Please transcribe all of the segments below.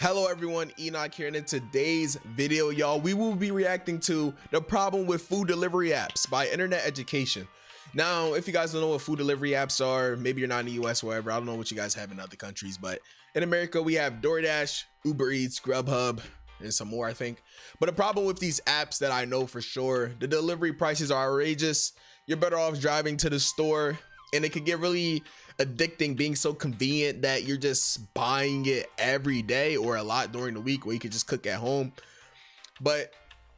Hello everyone, Enoch here, and in today's video, y'all, we will be reacting to the problem with food delivery apps by Internet Education. Now, if you guys don't know what food delivery apps are, maybe you're not in the US or wherever, I don't know what you guys have in other countries, but in America, we have DoorDash, Uber Eats, Grubhub, and some more, I think. But the problem with these apps that I know for sure, the delivery prices are outrageous. You're better off driving to the store, and it can get really addicting being so convenient that you're just buying it every day or a lot during the week where you could just cook at home. But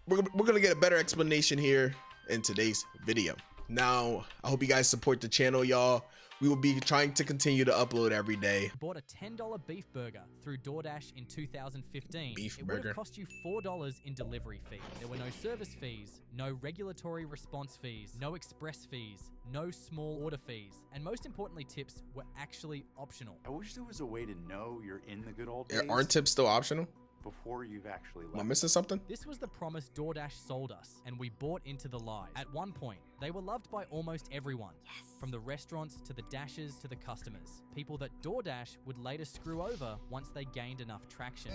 we're gonna get a better explanation here in today's video. Now, I hope you guys support the channel, y'all. We will be trying to continue to upload every day. Bought a $10 beef burger through DoorDash in 2015. Beef it burger. would have cost you $4 in delivery fees. There were no service fees, no regulatory response fees, no express fees, no small order fees, and most importantly, tips were actually optional. I wish there was a way to know you're in the good old days Aren't tips still optional? before you've actually left. Am I missing something? This was the promise DoorDash sold us, and we bought into the lie. At one point, they were loved by almost everyone. Yes. From the restaurants to the dashers to the customers. People that DoorDash would later screw over once they gained enough traction.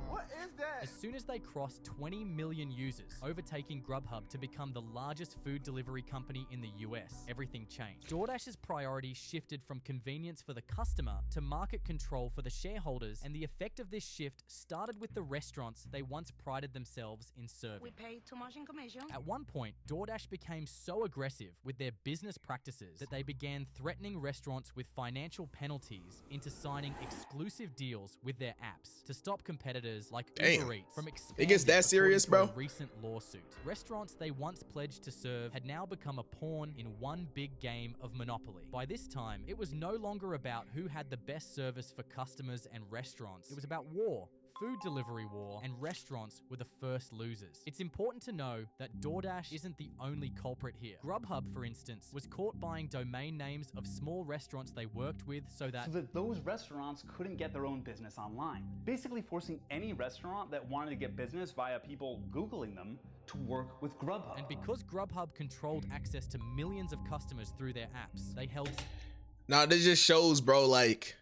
What is that? As soon as they crossed 20 million users, overtaking Grubhub to become the largest food delivery company in the US, everything changed. DoorDash's priorities shifted from convenience for the customer to market control for the shareholders, and the effect of this shift started with the restaurants they once prided themselves in serving. We pay too much in commission. At one point, DoorDash became so aggressive with their business practices that they began threatening restaurants with financial penalties into signing exclusive deals with their apps to stop competitors like Uber Eats from expanding. It gets that serious, bro? A recent lawsuit. Restaurants they once pledged to serve had now become a pawn in one big game of Monopoly. By this time, it was no longer about who had the best service for customers and restaurants. It was about war. Food delivery war, and restaurants were the first losers. It's important to know that DoorDash isn't the only culprit here. Grubhub, for instance, was caught buying domain names of small restaurants they worked with so that those restaurants couldn't get their own business online, basically forcing any restaurant that wanted to get business via people Googling them to work with Grubhub. And because Grubhub controlled access to millions of customers through their apps, they held... Now, this just shows, bro, like,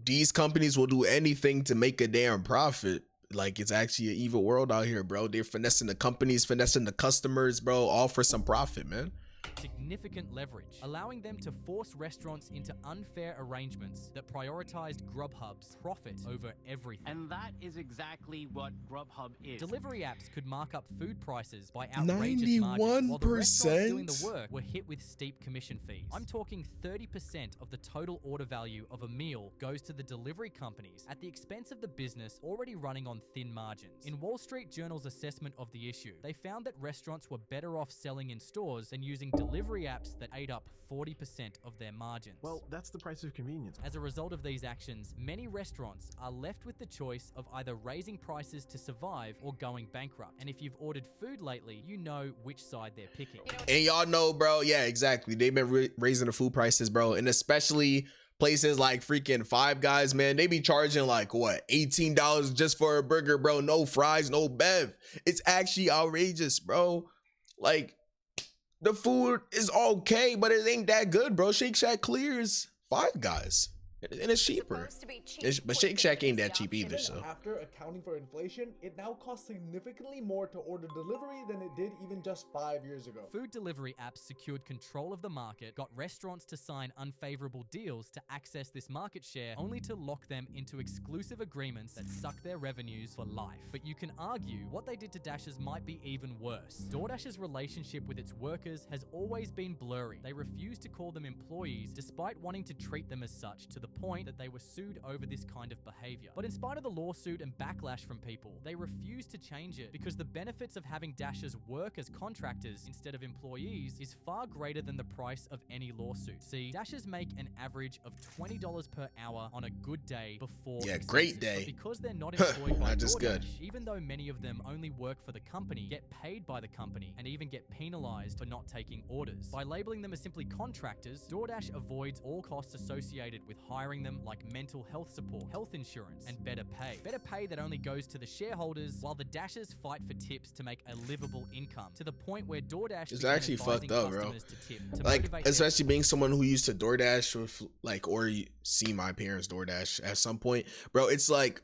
these companies will do anything to make a damn profit. Like, it's actually an evil world out here, bro. They're finessing the companies, finessing the customers, bro, all for some profit, man. Significant leverage, allowing them to force restaurants into unfair arrangements that prioritized Grubhub's profit over everything. And that is exactly what Grubhub is. Delivery apps could mark up food prices by outrageous margins, while the restaurants doing the work were hit with steep commission fees. I'm talking 30% of the total order value of a meal goes to the delivery companies at the expense of the business already running on thin margins. In Wall Street Journal's assessment of the issue, they found that restaurants were better off selling in stores than using delivery apps that ate up 40% of their margins. Well, that's the price of convenience. As a result of these actions, many restaurants are left with the choice of either raising prices to survive or going bankrupt. And if you've ordered food lately, you know which side they're picking. And y'all know, bro, yeah, exactly. They've been raising the food prices, bro. And especially places like freaking Five Guys, man, they be charging like, what, $18 just for a burger, bro. No fries, no bev. It's actually outrageous, bro. Like, the food is okay, but it ain't that good, bro. Shake Shack clears Five Guys, and it's cheaper. But Shake Shack ain't that cheap either, so. After accounting for inflation, it now costs significantly more to order delivery than it did even just 5 years ago. Food delivery apps secured control of the market, got restaurants to sign unfavorable deals to access this market share, only to lock them into exclusive agreements that suck their revenues for life. But you can argue what they did to Dashers might be even worse. DoorDash's relationship with its workers has always been blurry. They refuse to call them employees despite wanting to treat them as such, to the point that they were sued over this kind of behavior. But in spite of the lawsuit and backlash from people, they refuse to change it because the benefits of having Dashers work as contractors instead of employees is far greater than the price of any lawsuit. See, Dashers make an average of $20 per hour on a good day before great day. But because they're not employed by just DoorDash, good. even though many of them only work for the company, get paid by the company, and even get penalized for not taking orders. By labeling them as simply contractors, DoorDash avoids all costs associated with hiring them, like mental health support, health insurance, and better pay. Better pay that only goes to the shareholders, while the Dashers fight for tips to make a livable income, to the point where DoorDash is actually fucked up, bro. To like, especially being someone who used to DoorDash with, like, or see my parents DoorDash at some point, bro. It's like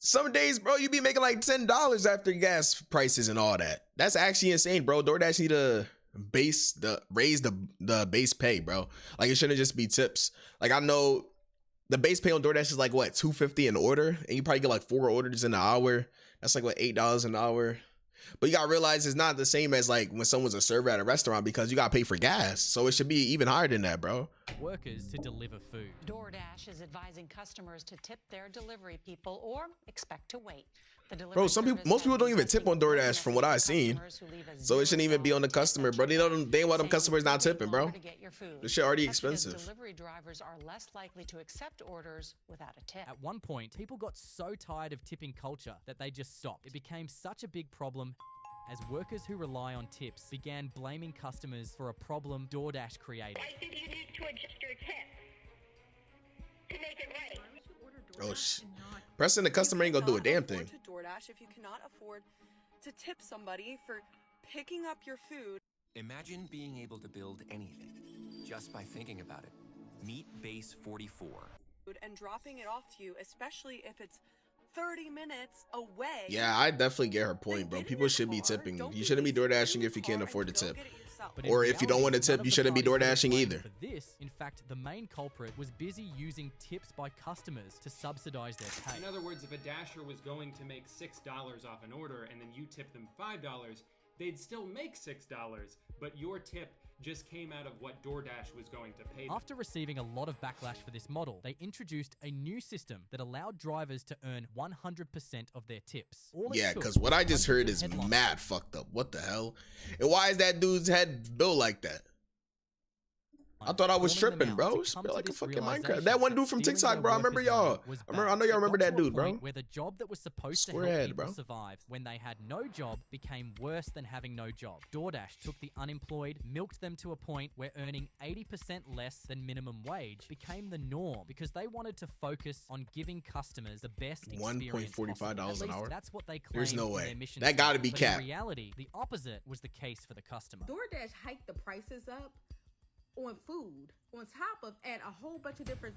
Some days, bro, you be making like $10 after gas prices and all that. That's actually insane, bro. DoorDash need to raise the base pay, bro. Like, it shouldn't just be tips. Like, I know the base pay on DoorDash is like what, $2.50 an order, and you probably get like 4 orders in an hour. That's like what, $8 an hour. But you gotta realize it's not the same as like when someone's a server at a restaurant, because you gotta pay for gas. So it should be even higher than that, bro. Workers to deliver food. DoorDash is advising customers to tip their delivery people or expect to wait. Bro, most people don't even tip on DoorDash from what I've seen. So it shouldn't even be on the customer, bro. They ain't why them customers not tipping, bro. This shit already expensive. Delivery drivers are less likely to accept orders without a tip. At one point, people got so tired of tipping culture that they just stopped. It became such a big problem as workers who rely on tips began blaming customers for a problem DoorDash created. Why did you need to adjust your tip to make it right? Oh shit. Pressing the customer ain't gonna do a damn thing. To DoorDash if you cannot afford to tip somebody for picking up your food. Imagine being able to build anything just by thinking about it. Meet Base 44. And dropping it off to you, especially if it's 30 minutes away. Yeah, I definitely get her point, bro. People should be tipping. You shouldn't be door dashing if you can't afford to tip. Or if you don't want to tip, you shouldn't be door dashing either. For this, in fact, the main culprit was busy using tips by customers to subsidize their pay. In other words, if a dasher was going to make $6 off an order and then you tip them $5, they'd still make $6, but your tip just came out of what DoorDash was going to pay them. After receiving a lot of backlash for this model, they introduced a new system that allowed drivers to earn 100% of their tips. Yeah, because what I just heard is mad fucked up. What the hell? And why is that dude's head built like that? I thought I was tripping, bro. It's like a fucking Minecraft. That one dude from TikTok, bro. I remember y'all. I know y'all remember that dude, bro. Where the job that was supposed to help people survive when they had no job became worse than having no job. DoorDash took the unemployed, milked them to a point where earning 80% less than minimum wage became the norm because they wanted to focus on giving customers the best experience possible. $1.45 an hour? That's what they claimed. There's no way. In their mission That gotta be but capped. in reality, the opposite was the case for the customer. DoorDash hiked the prices up on food, on top of add a whole bunch of different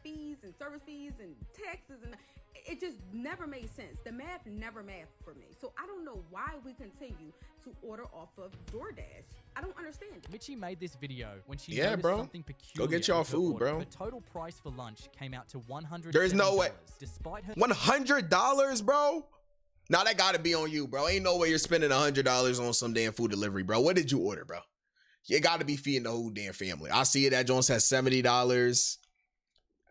fees and service fees and taxes, and it just never made sense. The math never mathed for me. So I don't know why we continue to order off of DoorDash. I don't understand it. Mitchie made this video when she noticed something peculiar. Go get y'all food, bro. The total price for lunch came out to $100. There's no way. Despite her $100, bro? Now that gotta be on you, bro. Ain't no way you're spending $100 on some damn food delivery, bro. What did you order, bro? You gotta be feeding the whole damn family. I see it at Jones has $70.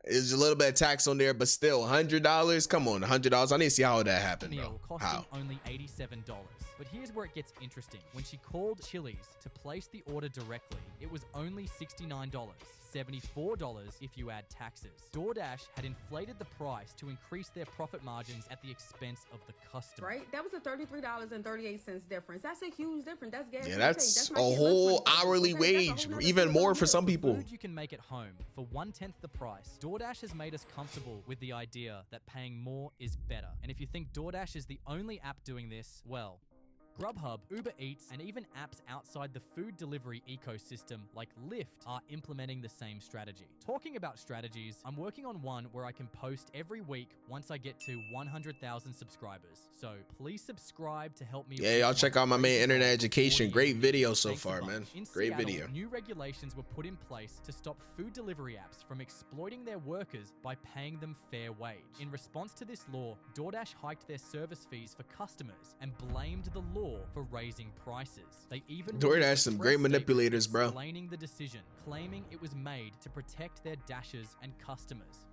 There's a little bit of tax on there, but still $100. Come on, $100. I need to see how that happened, bro. How? Only $87. But here's where it gets interesting. When she called Chili's to place the order directly, it was only $69. $74 if you add taxes. DoorDash had inflated the price to increase their profit margins at the expense of the customer. Right? That was a $33.38 difference. That's a huge difference. That's gas. Yeah, that's a whole hourly wage, even more for some people. Food you can make at home for 1/10 the price. DoorDash has made us comfortable with the idea that paying more is better. And if you think DoorDash is the only app doing this, well, Grubhub, Uber Eats, and even apps outside the food delivery ecosystem like Lyft are implementing the same strategy. Talking about strategies, I'm working on one where I can post every week once I get to 100,000 subscribers. So please subscribe to help me. Yeah, y'all check out my main internet education. Great video so far, man. Great video. New regulations were put in place to stop food delivery apps from exploiting their workers by paying them fair wage. In response to this law, DoorDash hiked their service fees for customers and blamed the law for raising prices. They even DoorDash some great manipulators, bro. Explaining the decision, claiming it was made to protect their dashers and customers.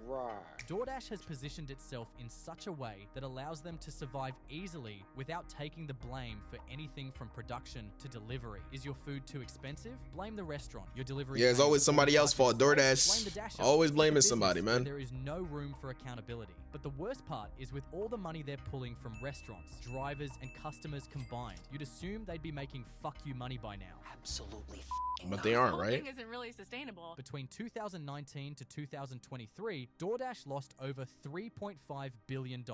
Right. DoorDash has positioned itself in such a way that allows them to survive easily without taking the blame for anything from production to delivery. Is your food too expensive? Blame the restaurant. Your delivery. Yeah, it's always somebody else's fault. DoorDash always blaming somebody, man. There is no room for accountability. But the worst part is with all the money they're pulling from restaurants, drivers, and customers combined, you'd assume they'd be making fuck you money by now. Absolutely. But they aren't, right? Isn't really sustainable. Between 2019 to 2023, 2023, DoorDash lost over $3.5 billion.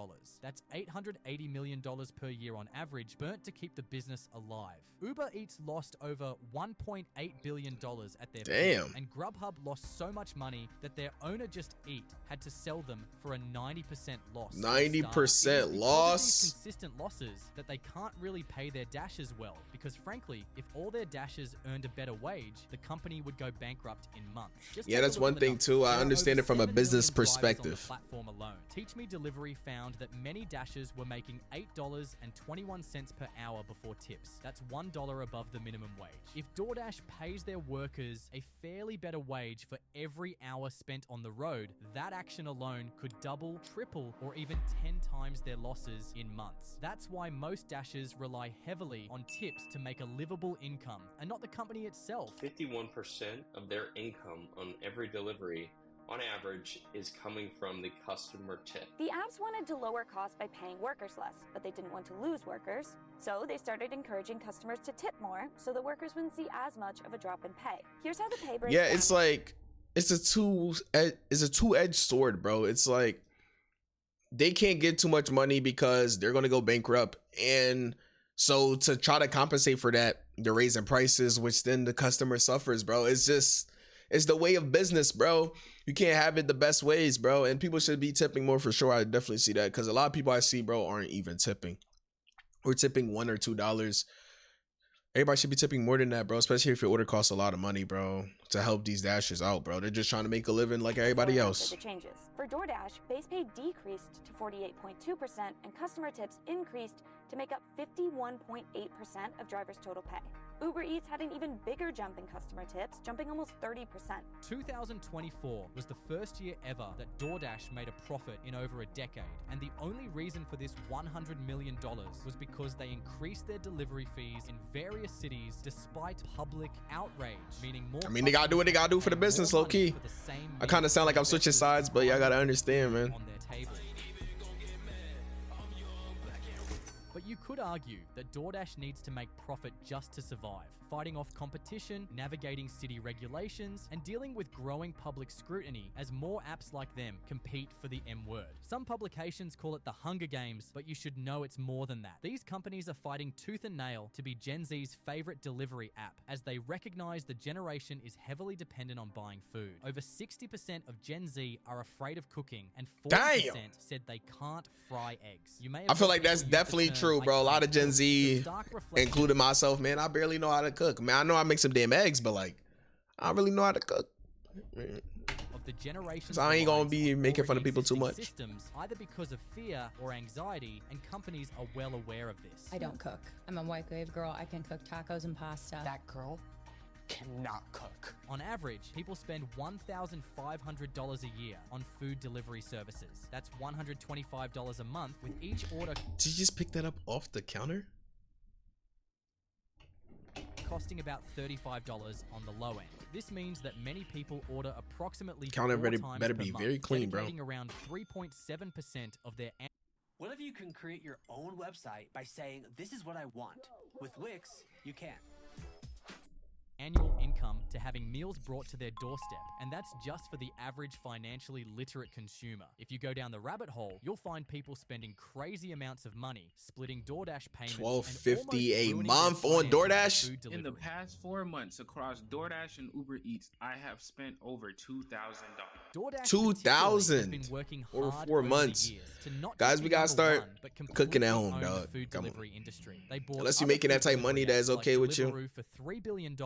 That's $880 million per year on average, burnt to keep the business alive. Uber Eats lost over $1.8 billion at their Damn. peak, and Grubhub lost so much money that their owner Just Eat had to sell them for a 90% loss. 90% loss? These consistent losses that they can't really pay their Dashers well, because frankly, if all their Dashers earned a better wage, the company would go bankrupt in months. Yeah, that's one thing too. I understand it from a business perspective. Platform alone. Teach Me Delivery found that many Dashers were making $8.21 per hour before tips. That's $1 above the minimum wage. If DoorDash pays their workers a fairly better wage for every hour spent on the road, that action alone could double, triple, or even 10 times their losses in months. That's why most Dashers rely heavily on tips to make a livable income, and not the company itself. 51% of their income on every delivery on average is coming from the customer tip. The apps wanted to lower costs by paying workers less, but they didn't want to lose workers. So they started encouraging customers to tip more so the workers wouldn't see as much of a drop in pay. Here's how the pay breaks down. It's like, it's a two-edged sword, bro. It's like they can't get too much money because they're going to go bankrupt. And so to try to compensate for that, they're raising prices, which then the customer suffers, bro. It's the way of business, bro. You can't have it the best ways, bro. And people should be tipping more for sure. I definitely see that, because a lot of people I see, bro, aren't even tipping. We're tipping $1 or $2. Everybody should be tipping more than that, bro. Especially if your order costs a lot of money, bro, to help these Dashers out, bro. They're just trying to make a living like everybody else. The changes. For DoorDash, base pay decreased to 48.2% and customer tips increased to make up 51.8% of drivers' total pay. Uber Eats had an even bigger jump in customer tips, jumping almost 30%. 2024 was the first year ever that DoorDash made a profit in over a decade, and the only reason for this $100 million was because they increased their delivery fees in various cities despite public outrage, meaning more. I mean, they gotta do what they gotta do for the business, low key. I kind of sound like I'm switching sides, but y'all gotta understand, man. On their table. But you could argue that DoorDash needs to make profit just to survive, fighting off competition, navigating city regulations, and dealing with growing public scrutiny as more apps like them compete for the M word. Some publications call it the Hunger Games, but you should know it's more than that. These companies are fighting tooth and nail to be Gen Z's favorite delivery app, as they recognize the generation is heavily dependent on buying food. Over 60% of Gen Z are afraid of cooking, and 40% said they can't fry eggs. You may have I feel like that's definitely true, bro. A lot of Gen Z, including myself, man, I barely know how to cook. Man, I know I make some damn eggs, but like, I don't really know how to cook. Of the generations, so I ain't gonna be making fun of people too much. Systems, either because of fear or anxiety, and companies are well aware of this. I don't cook. I'm a microwave girl. I can cook tacos and pasta. That girl cannot cook. On average, people spend $1,500 a year on food delivery services. That's $125 a month, with each order. Did you just pick that up off the counter? Costing about $35 on the low end. This means that many people order approximately counter 4 times better per be month, very clean, bro. around 3.7% of their. What if you can create your own website by saying, this is what I want? With Wix, you can. Annual income to having meals brought to their doorstep, and that's just for the average financially literate consumer. If you go down the rabbit hole, you'll find people spending crazy amounts of money splitting DoorDash payments. $12.50 a month on DoorDash. In the past 4 months across DoorDash and Uber Eats, I have spent over $2,000. $2,000 over 4 months. Guys, we gotta start cooking at home, dog. Come on. Unless you're making that type of money that is okay with you. For $3 billion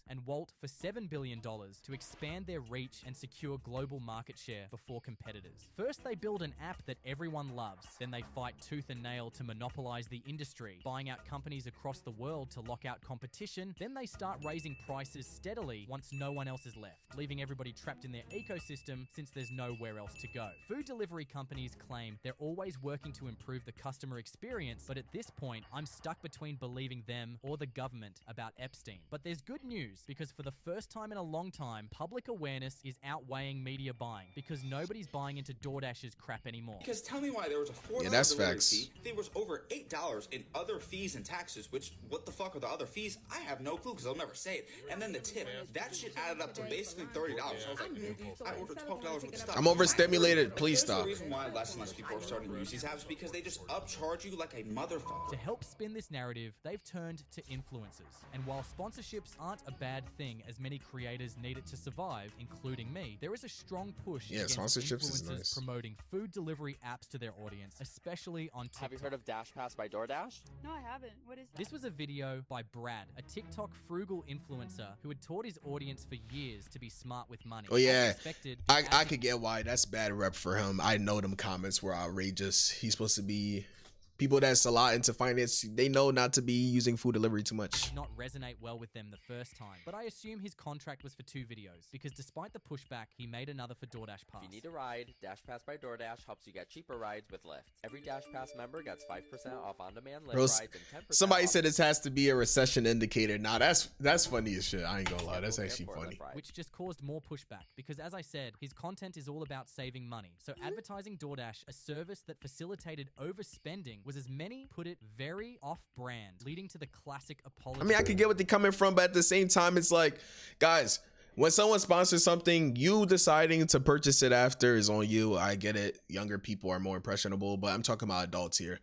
and Walt for $7 billion to expand their reach and secure global market share before competitors. First, they build an app that everyone loves. Then they fight tooth and nail to monopolize the industry, buying out companies across the world to lock out competition. Then they start raising prices steadily once no one else is left, leaving everybody trapped in their ecosystem since there's nowhere else to go. Food delivery companies claim they're They're always working to improve the customer experience, but at this point, I'm stuck between believing them or the government about Epstein. But there's good news, because for the first time in a long time, public awareness is outweighing media buying, because nobody's buying into DoorDash's crap anymore. Because tell me why there was a $4 that's delivery facts. fee. There was over $8 in other fees and taxes, which, what the fuck are the other fees? I have no clue, because they'll never say it. And then the tip, that shit added up to basically $30. I was like, I ordered $12 worth of stuff. I'm overstimulated. Please There's stop. the reason why less and less people are starting to use these apps, because they just upcharge you like a motherfucker. To help spin this narrative, they've turned to influencers. And while sponsorships aren't a bad thing, as many creators need it to survive, including me, there is a strong push against sponsorships is influencers nice. promoting food delivery apps to their audience, especially on TikTok. Have you heard of Dash Pass by DoorDash? No, I haven't. What is that? This was a video by Brad, a TikTok frugal influencer who had taught his audience for years to be smart with money. Oh yeah, As expected, I could get why that's bad rep for him. I know them comments were outrageous. He's supposed to be people that's a lot into finance. They know not to be using food delivery too much. Not resonate well with them the first time, but I assume his contract was for 2 videos, because despite the pushback, he made another for DoorDash Pass. If you need a ride, Dash Pass by DoorDash helps you get cheaper rides with Lyft. Every Dash Pass member gets 5% off on-demand Lyft Bro, rides and 10% somebody off said this has to be a recession indicator. Nah, that's funny as shit. I ain't gonna lie, that's actually funny. Which just caused more pushback, because as I said, his content is all about saving money. So advertising DoorDash, a service that facilitated overspending, was, as many put it, very off-brand, leading to the classic apology. I mean, I can get what they're coming from, but at the same time, it's like, guys, when someone sponsors something, you deciding to purchase it after is on you. I get it. Younger people are more impressionable, but I'm talking about adults here.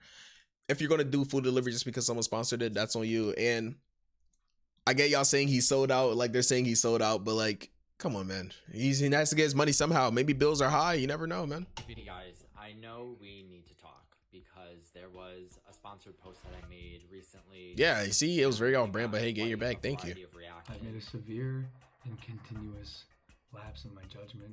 If you're going to do food delivery just because someone sponsored it, that's on you. And I get y'all saying he sold out, like they're saying he sold out, but like, come on, man. He has to get his money somehow. Maybe bills are high. You never know, man. Guys, I know we need to talk because there was a sponsored post that I made recently. Yeah, you see, it was very off brand, but hey, get your bag. Thank you. I've made a severe and continuous lapse in my judgment,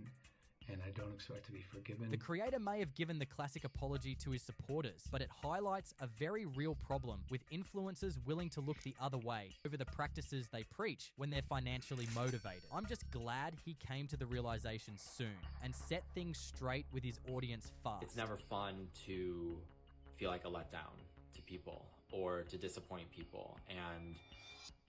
and I don't expect to be forgiven. The creator may have given the classic apology to his supporters, but it highlights a very real problem with influencers willing to look the other way over the practices they preach when they're financially motivated. I'm just glad he came to the realization soon and set things straight with his audience fast. It's never fun to feel like a letdown to people or to disappoint people, and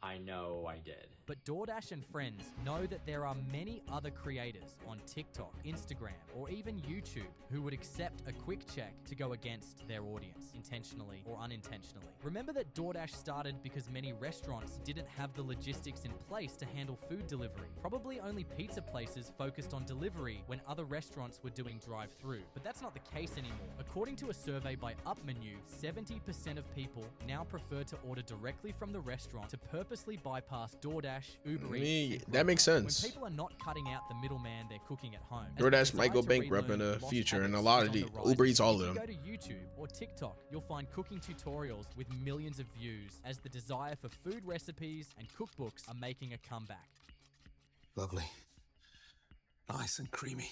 I know I did. But DoorDash and friends know that there are many other creators on TikTok, Instagram, or even YouTube who would accept a quick check to go against their audience, intentionally or unintentionally. Remember that DoorDash started because many restaurants didn't have the logistics in place to handle food delivery. Probably only pizza places focused on delivery when other restaurants were doing drive-through. But that's not the case anymore. According to a survey by UpMenu, 70% of people now prefer to order directly from the restaurant to purposely bypass DoorDash, Uber Eats. That makes sense. When people are not cutting out the middleman they're cooking at home. DoorDash might go bankrupt in the future, and a lot of the Uber Eats, all of them. If you go to YouTube or TikTok, you'll find cooking tutorials with millions of views as the desire for food recipes and cookbooks are making a comeback. Lovely. Nice and creamy.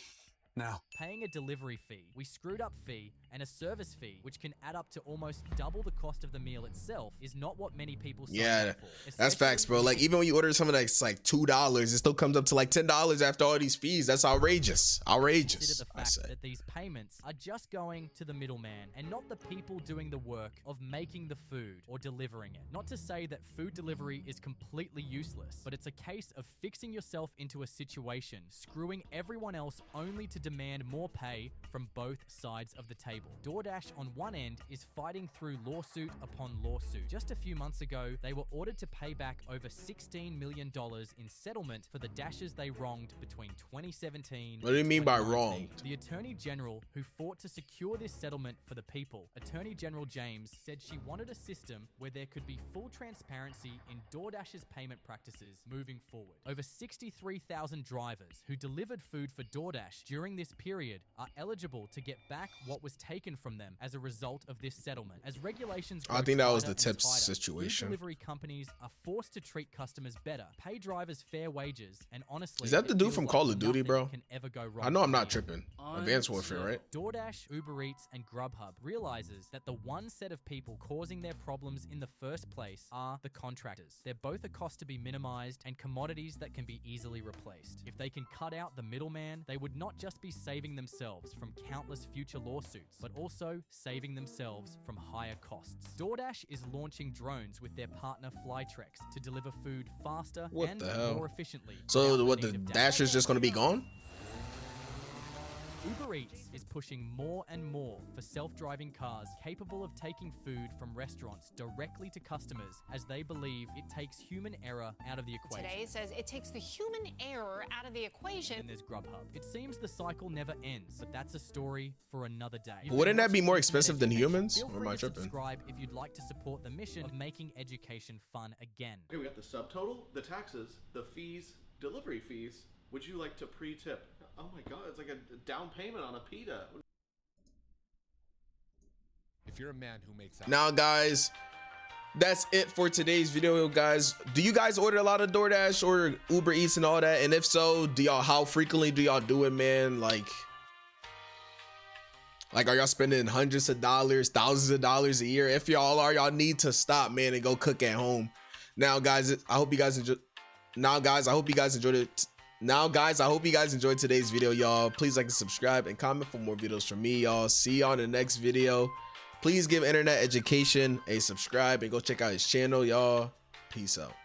Now, paying a delivery fee, we screwed up fee, and a service fee, which can add up to almost double the cost of the meal itself, is not what many people sign up for. That's facts, bro. Like, even when you order something that's like $2, it still comes up to like $10 after all these fees. That's outrageous. Outrageous. Consider the fact that these payments are just going to the middleman and not the people doing the work of making the food or delivering it. Not to say that food delivery is completely useless, but it's a case of fixing yourself into a situation, screwing everyone else only to demand more pay from both sides of the table. DoorDash on one end is fighting through lawsuit upon lawsuit. Just a few months ago, they were ordered to pay back over $16 million in settlement for the dashes they wronged between 2017 What do you mean by wronged? The Attorney General who fought to secure this settlement for the people, Attorney General James, said she wanted a system where there could be full transparency in DoorDash's payment practices moving forward. Over 63,000 drivers who delivered food for DoorDash during this period are eligible to get back what was taken from them as a result of this settlement. As regulations I think that was the tighter and tips tighter, situation. Food delivery companies are forced to treat customers better, pay drivers fair wages, and honestly, Is that the it dude feels from like Call of Duty, nothing bro? can ever go wrong I know I'm for not anyone. tripping. Advanced Warfare, right? DoorDash, Uber Eats, and Grubhub realizes that the one set of people causing their problems in the first place are the contractors. They're both a cost to be minimized and commodities that can be easily replaced. If they can cut out the middleman, they would not just be saving themselves from countless future lawsuits, but also saving themselves from higher costs. DoorDash is launching drones with their partner Flytrex to deliver food faster and more efficiently. So what, the Dasher's just going to be gone? Uber Eats is pushing more and more for self-driving cars capable of taking food from restaurants directly to customers, as they believe it takes human error out of the equation. Today says it takes the human error out of the equation. And there's Grubhub. It seems the cycle never ends, but that's a story for another day. Wouldn't that be more expensive than humans? Feel Or am free I to tripping? subscribe if you'd like to support the mission of making education fun again. Okay, we got the subtotal, the taxes, the fees, delivery fees. Would you like to pre-tip? Oh my god, it's like a down payment on a pita. If you're a man who makes out Now, guys, that's it for today's video, guys. Do you guys order a lot of DoorDash or Uber Eats and all that? And if so, how frequently do y'all do it, man? Like are y'all spending hundreds of dollars, thousands of dollars a year? If y'all are, y'all need to stop, man, and go cook at home. Now, guys, I hope you guys enjoyed it. Now, guys, I hope you guys enjoyed today's video, y'all. Please like and subscribe and comment for more videos from me, y'all. See y'all in the next video. Please give Internet Education a subscribe and go check out his channel, y'all. Peace out.